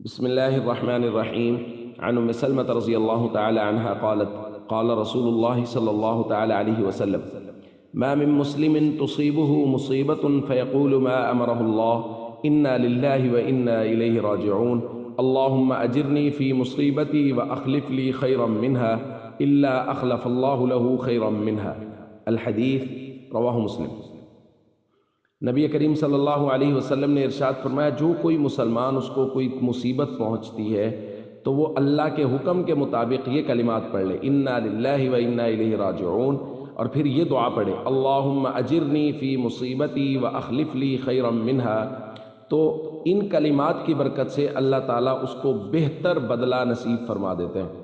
بسم الله الرحمن الرحيم. عن أم سلمة رضي الله تعالى عنها قالت: قال رسول الله صلى الله تعالى عليه وسلم: ما من مسلم تصيبه مصيبة فيقول ما أمره الله إنا لله وإنا إليه راجعون اللهم أجرني في مصيبتي وأخلف لي خيرا منها إلا أخلف الله له خيرا منها. الحديث رواه مسلم. نبی کریم صلی اللہ علیہ وسلم نے ارشاد فرمایا، جو کوئی مسلمان اس کو کوئی مصیبت پہنچتی ہے تو وہ اللہ کے حکم کے مطابق یہ کلمات پڑھ لے: انا للہ و انا الیہ راجعون، اور پھر یہ دعا پڑھے: اللہم اجرنی فی مصیبتی و اخلف لی خیرا منہا۔ تو ان کلمات کی برکت سے اللہ تعالیٰ اس کو بہتر بدلہ نصیب فرما دیتے ہیں۔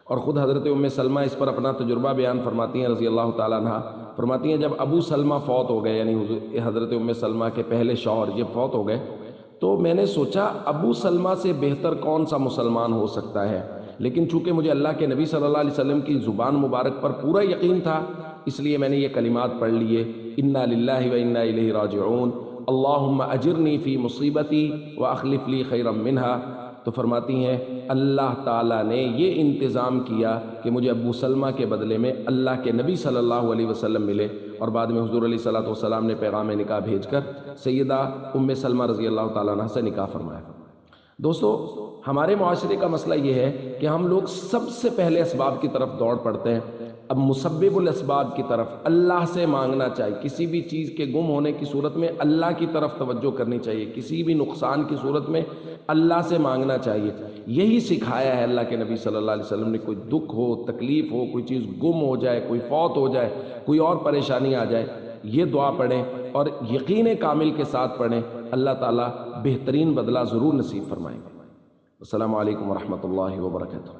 اور خود حضرت ام سلمہ اس پر اپنا تجربہ بیان فرماتی ہیں رضی اللہ تعالیٰ عنہ، فرماتی ہیں جب ابو سلمہ فوت ہو گئے، یعنی حضرت ام سلمہ کے پہلے شوہر یہ فوت ہو گئے، تو میں نے سوچا ابو سلمہ سے بہتر کون سا مسلمان ہو سکتا ہے، لیکن چونکہ مجھے اللہ کے نبی صلی اللہ علیہ وسلم کی زبان مبارک پر پورا یقین تھا، اس لیے میں نے یہ کلمات پڑھ لیے: انا للہ و انا الیہ راجعون اللہم اجرنی فی مصیبتی و اخلف لی خیرا منہا۔ تو فرماتی ہیں اللہ تعالیٰ نے یہ انتظام کیا کہ مجھے ابو سلمہ کے بدلے میں اللہ کے نبی صلی اللہ علیہ وسلم ملے، اور بعد میں حضور علیہ السلام نے پیغام نکاح بھیج کر سیدہ ام سلمہ رضی اللہ تعالیٰ عنہ سے نکاح فرمایا۔ دوستو، ہمارے معاشرے کا مسئلہ یہ ہے کہ ہم لوگ سب سے پہلے اسباب کی طرف دوڑ پڑتے ہیں، اب مسبب الاسباب کی طرف اللہ سے مانگنا چاہیے۔ کسی بھی چیز کے گم ہونے کی صورت میں اللہ کی طرف توجہ کرنی چاہیے، کسی بھی نقصان کی صورت میں اللہ سے مانگنا چاہیے۔ یہی سکھایا ہے اللہ کے نبی صلی اللہ علیہ وسلم نے۔ کوئی دکھ ہو، تکلیف ہو، کوئی چیز گم ہو جائے، کوئی فوت ہو جائے، کوئی اور پریشانی آ جائے، یہ دعا پڑھیں اور یقین کامل کے ساتھ پڑھیں، اللہ تعالیٰ بہترین بدلہ ضرور نصیب فرمائیں گے۔ السلام علیکم ورحمۃ اللہ وبرکاتہ۔